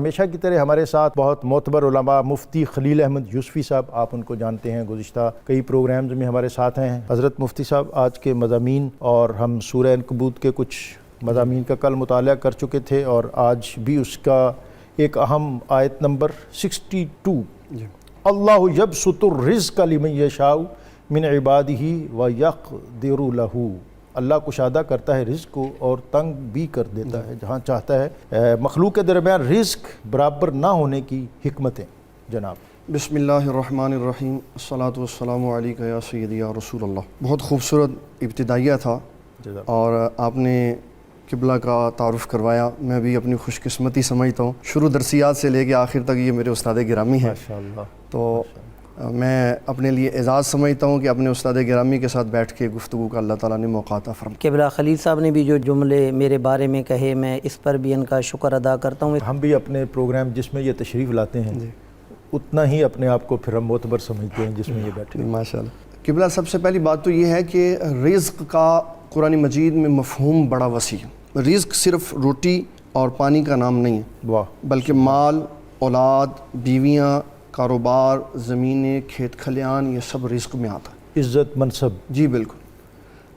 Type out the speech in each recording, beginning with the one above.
ہمیشہ کی طرح ہمارے ساتھ بہت معتبر علماء مفتی خلیل احمد یوسفی صاحب، آپ ان کو جانتے ہیں، گزشتہ کئی پروگرامز میں ہمارے ساتھ ہیں۔ حضرت مفتی صاحب آج کے مضامین، اور ہم سورہ عنکبوت کے کچھ مضامین کا کل مطالعہ کر چکے تھے، اور آج بھی اس کا ایک اہم آیت نمبر 62 اللہ یبسط الرزق لمن یشاء من عبادہ ویقدر لہ، اللہ کشادہ کرتا ہے رزق کو اور تنگ بھی کر دیتا ہے جہاں چاہتا ہے۔ مخلوق کے درمیان رزق برابر نہ ہونے کی حکمتیں جناب۔ بسم اللہ الرحمن الرحیم، الصلاۃ والسلام علیکہ یا سیدی یا رسول اللہ۔ بہت خوبصورت ابتدائیہ تھا اور آپ نے قبلہ کا تعارف کروایا۔ میں بھی اپنی خوش قسمتی سمجھتا ہوں، شروع درسیات سے لے کے آخر تک یہ میرے استاد گرامی ہیں، تو میں اپنے لیے اعزاز سمجھتا ہوں کہ اپنے استاد گرامی کے ساتھ بیٹھ کے گفتگو کا اللہ تعالیٰ نے موقع عطا فرمایا۔ قبلہ خلیل صاحب نے بھی جو جملے میرے بارے میں کہے، میں اس پر بھی ان کا شکر ادا کرتا ہوں۔ ہم بھی اپنے پروگرام جس میں یہ تشریف لاتے ہیں اتنا ہی اپنے آپ کو پھر ہم معتبر سمجھتے ہیں جس میں یہ بیٹھے ہیں۔ ماشاءاللہ۔ قبلہ سب سے پہلی بات تو یہ ہے کہ رزق کا قرآن مجید میں مفہوم بڑا وسیع ہے۔ رزق صرف روٹی اور پانی کا نام نہیں ہے، بلکہ مال، اولاد، بیویاں، کاروبار، زمینیں، کھیت کھلیان، یہ سب رزق میں آتا ہے۔ عزت، منصب، جی بالکل۔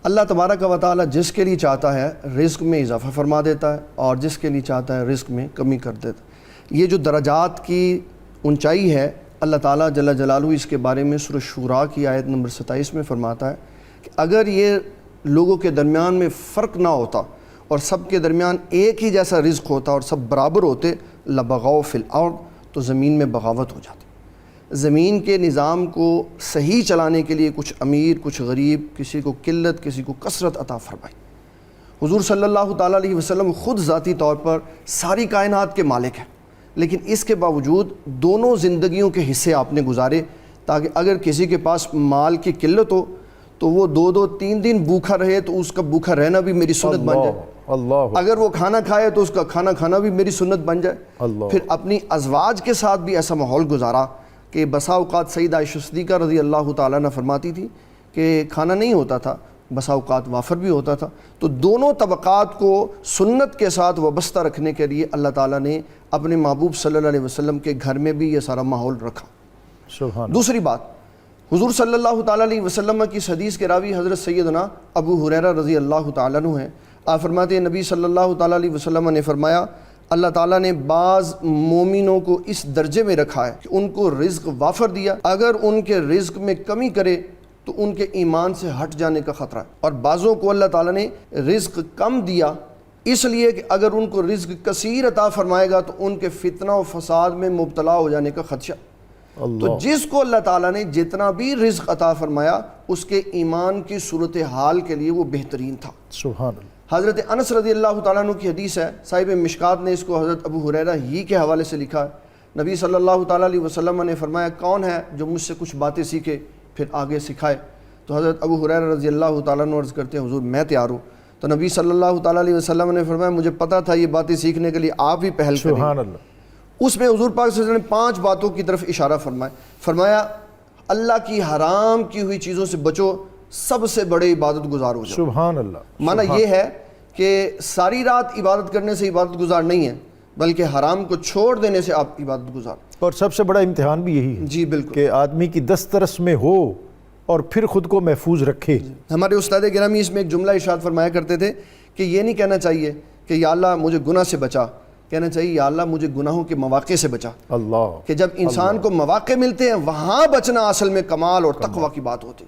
اللہ تبارک و تعالیٰ جس کے لیے چاہتا ہے رزق میں اضافہ فرما دیتا ہے، اور جس کے لیے چاہتا ہے رزق میں کمی کر دیتا ہے۔ یہ جو درجات کی اونچائی ہے، اللہ تعالیٰ جل جلالہ اس کے بارے میں سورہ شورا کی آیت نمبر 27 میں فرماتا ہے کہ اگر یہ لوگوں کے درمیان میں فرق نہ ہوتا اور سب کے درمیان ایک ہی جیسا رزق ہوتا اور سب برابر ہوتے، لبغوا فی الارض، تو زمین میں بغاوت ہو جاتی۔ زمین کے نظام کو صحیح چلانے کے لیے کچھ امیر، کچھ غریب، کسی کو قلت، کسی کو کثرت عطا فرمائی۔ حضور صلی اللہ تعالیٰ علیہ وسلم خود ذاتی طور پر ساری کائنات کے مالک ہیں، لیکن اس کے باوجود دونوں زندگیوں کے حصے آپ نے گزارے تاکہ اگر کسی کے پاس مال کی قلت ہو تو وہ 2-2 3 دن بھوکا رہے تو اس کا بھوکا رہنا بھی میری سنت بن جائے، اگر وہ کھانا کھائے تو اس کا کھانا کھانا بھی میری سنت بن جائے۔ پھر اپنی ازواج کے ساتھ بھی ایسا ماحول گزارا کہ بسا اوقات سیدہ عائشہ صدیقہ رضی اللہ تعالیٰ عنہ فرماتی تھی کہ کھانا نہیں ہوتا تھا، بسا اوقات وافر بھی ہوتا تھا۔ تو دونوں طبقات کو سنت کے ساتھ وابستہ رکھنے کے لیے اللہ تعالیٰ نے اپنے محبوب صلی اللہ علیہ وسلم کے گھر میں بھی یہ سارا ماحول رکھا۔ سبحان۔ دوسری بات، حضور صلی اللہ تعالیٰ علیہ وسلم کی اس حدیث کے راوی حضرت سیدنا ابو ہریرہ رضی اللہ تعالیٰ عنہ ہیں۔ آپ فرماتے ہیں نبی صلی اللہ تعالیٰ علیہ وسلم نے فرمایا اللہ تعالیٰ نے بعض مومنوں کو اس درجے میں رکھا ہے کہ ان کو رزق وافر دیا، اگر ان کے رزق میں کمی کرے تو ان کے ایمان سے ہٹ جانے کا خطرہ ہے، اور بعضوں کو اللہ تعالیٰ نے رزق کم دیا اس لیے کہ اگر ان کو رزق کثیر عطا فرمائے گا تو ان کے فتنہ و فساد میں مبتلا ہو جانے کا خدشہ۔ تو جس کو اللہ تعالیٰ نے جتنا بھی رزق عطا فرمایا اس کے ایمان کی صورتحال کے لیے وہ بہترین تھا۔ سبحان اللہ۔ حضرت انس رضی اللہ تعالیٰ عنہ کی حدیث ہے، صاحب مشکات نے اس کو حضرت ابو ہریرہ ہی کے حوالے سے لکھا ہے۔ نبی صلی اللہ تعالیٰ علیہ وسلم نے فرمایا کون ہے جو مجھ سے کچھ باتیں سیکھے پھر آگے سکھائے؟ تو حضرت ابو ہریرہ رضی اللہ تعالیٰ عنہ عرض کرتے ہیں حضور میں تیار ہوں۔ تو نبی صلی اللہ تعالیٰ علیہ وسلم نے فرمایا مجھے پتا تھا یہ باتیں سیکھنے کے لیے آپ ہی پہل کریں۔ سبحان اللہ۔ اس میں حضور پاک صلی اللہ علیہ وسلم نے 5 باتوں کی طرف اشارہ فرمایا اللہ کی حرام کی ہوئی چیزوں سے بچو، سب سے بڑے عبادت گزار ہو جاؤ۔ سبحان اللہ۔ معنی یہ ہے کہ ساری رات عبادت کرنے سے عبادت گزار نہیں ہے، بلکہ حرام کو چھوڑ دینے سے آپ عبادت گزار۔ اور سب سے بڑا امتحان بھی یہی ہے جی بالکل، کہ آدمی کی دسترس میں ہو اور پھر خود کو محفوظ رکھے۔ ہمارے استاد گرامی اس میں ایک جملہ ارشاد فرمایا کرتے تھے کہ یہ نہیں کہنا چاہیے کہ یا اللہ مجھے گناہ سے بچا، کہنا چاہیے یا اللہ مجھے گناہوں کے مواقع سے بچا۔ اللہ، کہ جب انسان کو مواقع ملتے ہیں وہاں بچنا اصل میں کمال اور تقوی کی بات ہوتی۔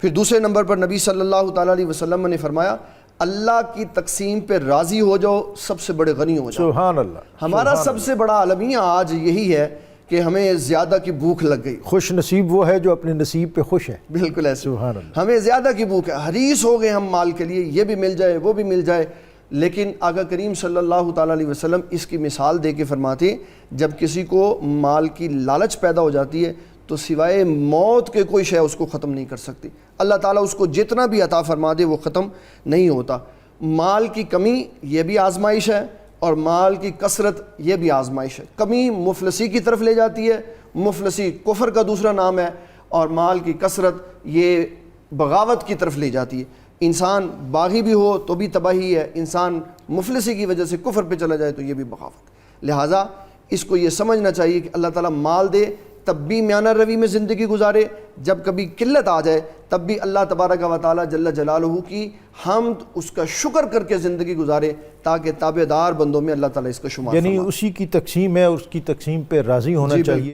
پھر دوسرے نمبر پر نبی صلی اللہ تعالیٰ علیہ وسلم نے فرمایا اللہ کی تقسیم پہ راضی ہو جاؤ، سب سے بڑے غنی ہو جاؤ۔ سبحان اللہ۔ ہمارا سب سے بڑا المیہ آج یہی ہے کہ ہمیں زیادہ کی بھوک لگ گئی۔ خوش نصیب وہ ہے جو اپنے نصیب پہ خوش ہے۔ بالکل ایسے، سبحان اللہ۔ ہمیں زیادہ کی بھوک ہے، حریص ہو گئے ہم مال کے لیے، یہ بھی مل جائے وہ بھی مل جائے۔ لیکن آقا کریم صلی اللہ تعالیٰ علیہ وسلم اس کی مثال دے کے فرماتے جب کسی کو مال کی لالچ پیدا ہو جاتی ہے تو سوائے موت کے کوئی شے اس کو ختم نہیں کر سکتی۔ اللہ تعالیٰ اس کو جتنا بھی عطا فرما دے وہ ختم نہیں ہوتا۔ مال کی کمی یہ بھی آزمائش ہے اور مال کی کثرت یہ بھی آزمائش ہے۔ کمی مفلسی کی طرف لے جاتی ہے، مفلسی کفر کا دوسرا نام ہے، اور مال کی کثرت یہ بغاوت کی طرف لے جاتی ہے۔ انسان باغی بھی ہو تو بھی تباہی ہے، انسان مفلسی کی وجہ سے کفر پہ چلا جائے تو یہ بھی بغاوت۔ لہٰذا اس کو یہ سمجھنا چاہیے کہ اللہ تعالیٰ مال دے تب بھی میانہ روی میں زندگی گزارے، جب کبھی قلت آ جائے تب بھی اللہ تبارک و تعالیٰ جل جلالہ کی حمد اس کا شکر کر کے زندگی گزارے، تاکہ تابع دار بندوں میں اللہ تعالیٰ اس کا شمار یعنی فرمائے۔ اسی کی تقسیم ہے، اس کی تقسیم پہ راضی ہونا جی چاہیے۔